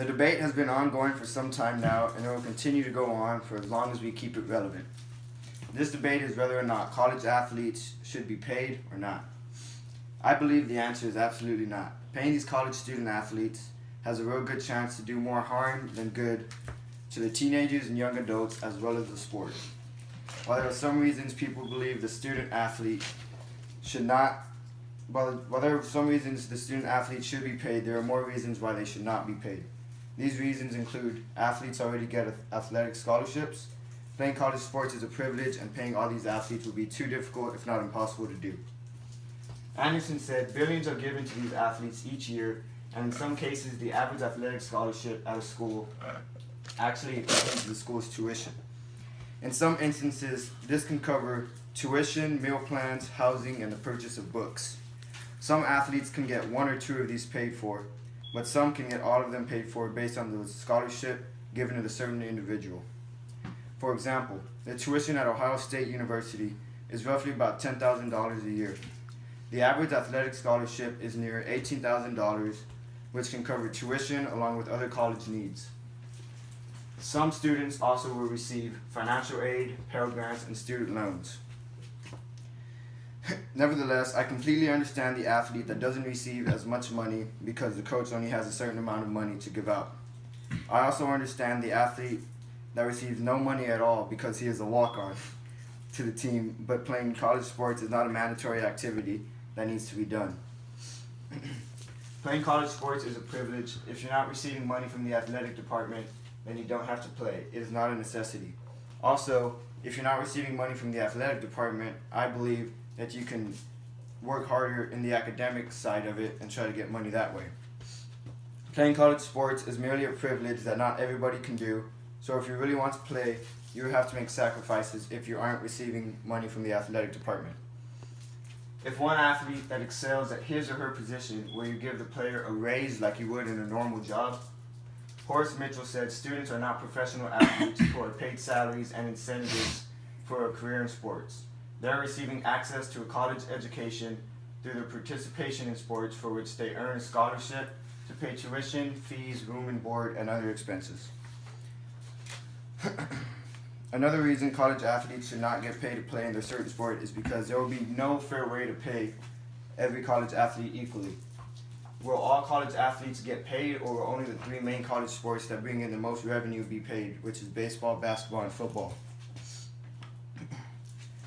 The debate has been ongoing for some time now, and it will continue to go on for as long as we keep it relevant. This debate is whether or not college athletes should be paid or not. I believe the answer is absolutely not. Paying these college student athletes has a real good chance to do more harm than good to the teenagers and young adults as well as the sport. While there are some reasons people believe the student athlete should not, while there are some reasons the student athlete should be paid, there are more reasons why they should not be paid. These reasons include athletes already get athletic scholarships, playing college sports is a privilege, and paying all these athletes will be too difficult, if not impossible, to do. Anderson said billions are given to these athletes each year, and in some cases, the average athletic scholarship at a school actually pays the school's tuition. In some instances, this can cover tuition, meal plans, housing, and the purchase of books. Some athletes can get one or two of these paid for, but some can get all of them paid for based on the scholarship given to the certain individual. For example, the tuition at Ohio State University is roughly about $10,000 a year. The average athletic scholarship is near $18,000, which can cover tuition along with other college needs. Some students also will receive financial aid, Pell Grants, and student loans. Nevertheless, I completely understand the athlete that doesn't receive as much money because the coach only has a certain amount of money to give out. I also understand the athlete that receives no money at all because he is a walk-on to the team, but playing college sports is not a mandatory activity that needs to be done. Playing college sports is a privilege. If you're not receiving money from the athletic department, then you don't have to play. It is not a necessity. Also, if you're not receiving money from the athletic department, I believe that you can work harder in the academic side of it and try to get money that way. Playing college sports is merely a privilege that not everybody can do, so if you really want to play, you will have to make sacrifices if you aren't receiving money from the athletic department. If one athlete that excels at his or her position, where you give the player a raise like you would in a normal job, Horace Mitchell said students are not professional athletes who are paid salaries and incentives for a career in sports. They're receiving access to a college education through their participation in sports for which they earn a scholarship to pay tuition, fees, room and board, and other expenses. Another reason college athletes should not get paid to play in their certain sport is because there will be no fair way to pay every college athlete equally. Will all college athletes get paid, or will only the three main college sports that bring in the most revenue be paid, which is baseball, basketball, and football?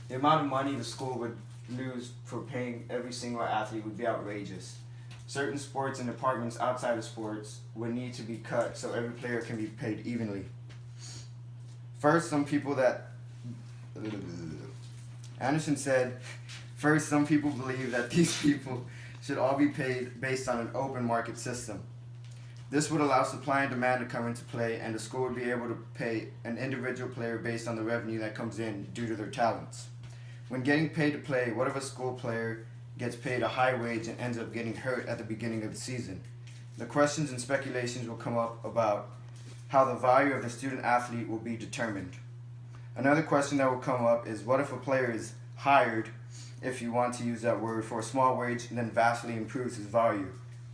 The amount of money the school would lose for paying every single athlete would be outrageous. Certain sports and departments outside of sports would need to be cut so every player can be paid evenly. First, some people believe that these people should all be paid based on an open market system. This would allow supply and demand to come into play, and the school would be able to pay an individual player based on the revenue that comes in due to their talents. When getting paid to play, what if a school player gets paid a high wage and ends up getting hurt at the beginning of the season? The questions and speculations will come up about how the value of the student athlete will be determined. Another question that will come up is, what if a player is hired, if you want to use that word, for a small wage and then vastly improves his value?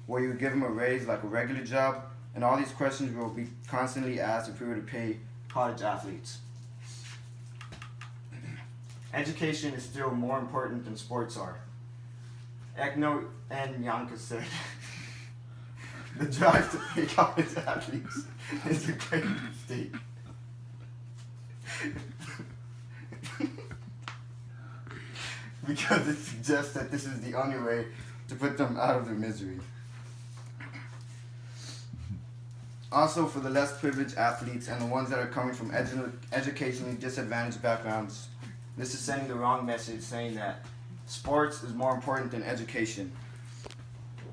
Will you give him a raise like a regular job? And all these questions will be constantly asked if we were to pay college athletes. Education is still more important than sports are. Ekno and Yanka said, the drive to pay college athletes is a great mistake. Because it suggests that this is the only way to put them out of their misery. Also, for the less privileged athletes and the ones that are coming from educationally disadvantaged backgrounds, this is sending the wrong message, saying that sports is more important than education.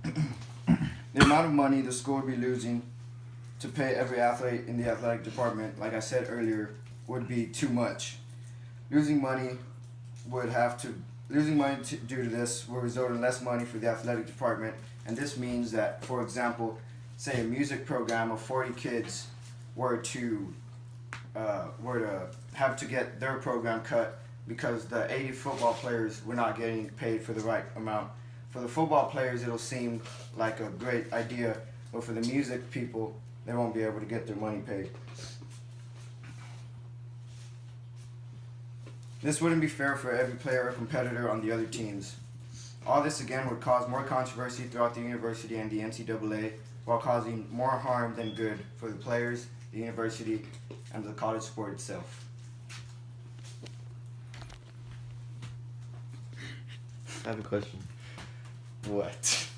The amount of money the school would be losing to pay every athlete in the athletic department, like I said earlier, would be too much. Losing money due to this will result in less money for the athletic department, and this means that, for example, say a music program of 40 kids were to have to get their program cut because the 80 football players were not getting paid for the right amount. For the football players, it'll seem like a great idea, but for the music people, they won't be able to get their money paid. This wouldn't be fair for every player or competitor on the other teams. All this again would cause more controversy throughout the university and the NCAA, while causing more harm than good for the players, the university, and the college sport itself. I have a question. What?